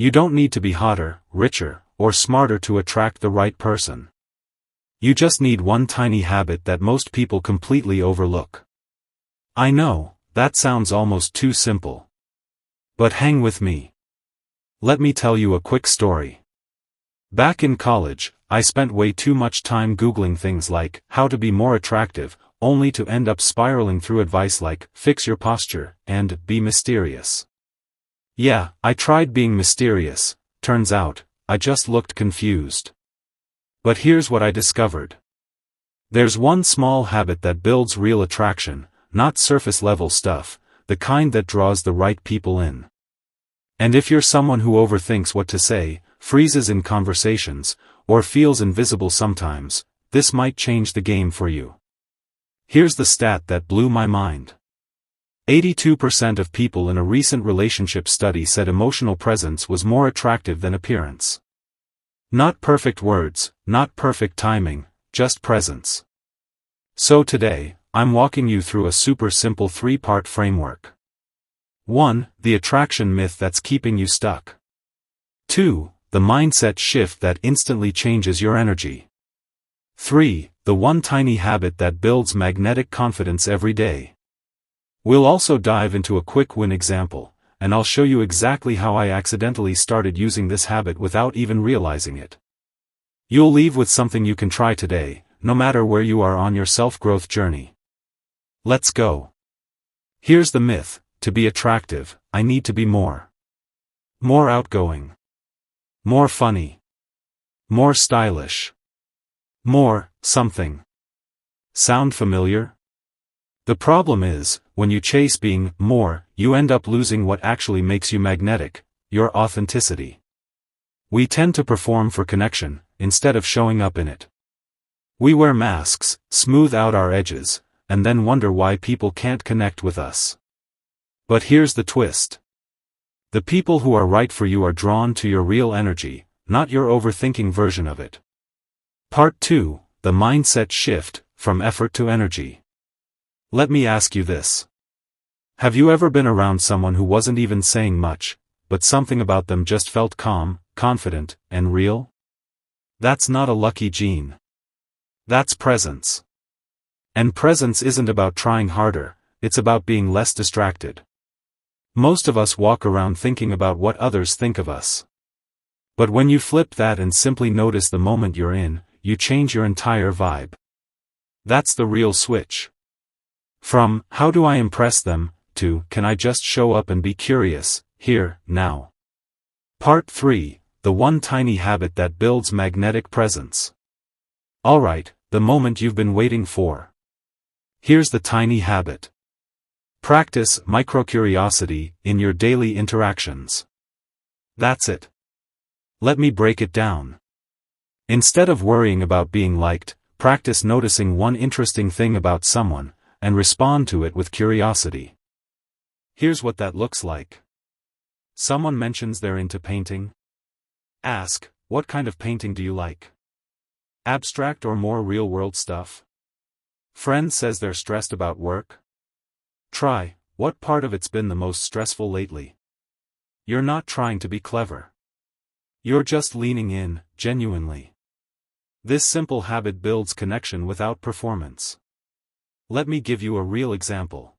You don't need to be hotter, richer, or smarter to attract the right person. You just need one tiny habit that most people completely overlook. I know, that sounds almost too simple. But hang with me. Let me tell you a quick story. Back in college, I spent way too much time Googling things like how to be more attractive, only to end up spiraling through advice like fix your posture and be mysterious. Yeah, I tried being mysterious. Turns out, I just looked confused. But here's what I discovered. There's one small habit that builds real attraction, not surface-level stuff, the kind that draws the right people in. And if you're someone who overthinks what to say, freezes in conversations, or feels invisible sometimes, this might change the game for you. Here's the stat that blew my mind. 82% of people in a recent relationship study said emotional presence was more attractive than appearance. Not perfect words, not perfect timing, just presence. So today, I'm walking you through a super simple 3-part framework. 1. The attraction myth that's keeping you stuck. 2. The mindset shift that instantly changes your energy. 3. The one tiny habit that builds magnetic confidence every day. We'll also dive into a quick win example, and I'll show you exactly how I accidentally started using this habit without even realizing it. You'll leave with something you can try today, no matter where you are on your self-growth journey. Let's go. Here's the myth: to be attractive, I need to be more outgoing, more funny, more stylish, more something. Sound familiar? The problem is, when you chase being more, you end up losing what actually makes you magnetic, your authenticity. We tend to perform for connection, instead of showing up in it. We wear masks, smooth out our edges, and then wonder why people can't connect with us. But here's the twist. The people who are right for you are drawn to your real energy, not your overthinking version of it. Part 2, the mindset shift, from effort to energy. Let me ask you this. Have you ever been around someone who wasn't even saying much, but something about them just felt calm, confident, and real? That's not a lucky gene. That's presence. And presence isn't about trying harder, it's about being less distracted. Most of us walk around thinking about what others think of us. But when you flip that and simply notice the moment you're in, you change your entire vibe. That's the real switch. From, how do I impress them, to, can I just show up and be curious, here, now. Part 3, the one tiny habit that builds magnetic presence. Alright, the moment you've been waiting for. Here's the tiny habit. Practice microcuriosity in your daily interactions. That's it. Let me break it down. Instead of worrying about being liked, practice noticing one interesting thing about someone, and respond to it with curiosity. Here's what that looks like. Someone mentions they're into painting. Ask, what kind of painting do you like? Abstract or more real-world stuff? Friend says they're stressed about work. Try, what part of it's been the most stressful lately? You're not trying to be clever. You're just leaning in, genuinely. This simple habit builds connection without performance. Let me give you a real example.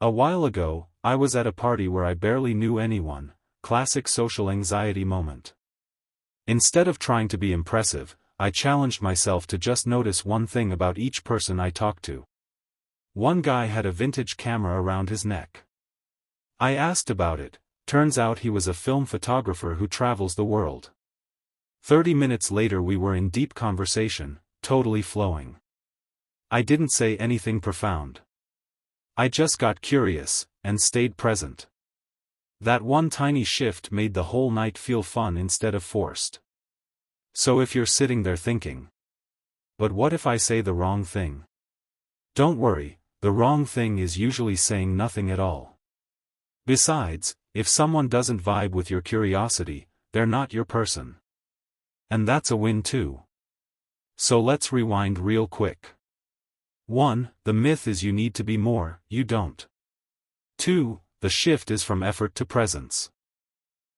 A while ago, I was at a party where I barely knew anyone, classic social anxiety moment. Instead of trying to be impressive, I challenged myself to just notice one thing about each person I talked to. One guy had a vintage camera around his neck. I asked about it. Turns out he was a film photographer who travels the world. 30 minutes later we were in deep conversation, totally flowing. I didn't say anything profound. I just got curious, and stayed present. That one tiny shift made the whole night feel fun instead of forced. So if you're sitting there thinking, but what if I say the wrong thing? Don't worry, the wrong thing is usually saying nothing at all. Besides, if someone doesn't vibe with your curiosity, they're not your person. And that's a win too. So let's rewind real quick. 1. The myth is you need to be more, you don't. 2. The shift is from effort to presence.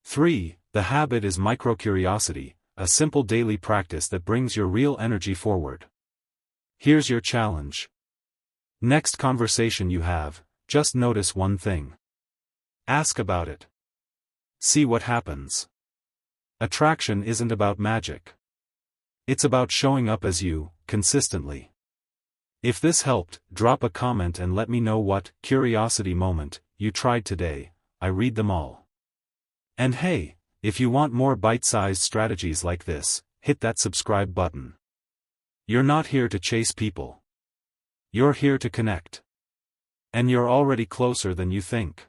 3. The habit is microcuriosity, a simple daily practice that brings your real energy forward. Here's your challenge. Next conversation you have, just notice one thing. Ask about it. See what happens. Attraction isn't about magic. It's about showing up as you, consistently. If this helped, drop a comment and let me know what curiosity moment you tried today. I read them all. And hey, if you want more bite-sized strategies like this, hit that subscribe button. You're not here to chase people. You're here to connect. And you're already closer than you think.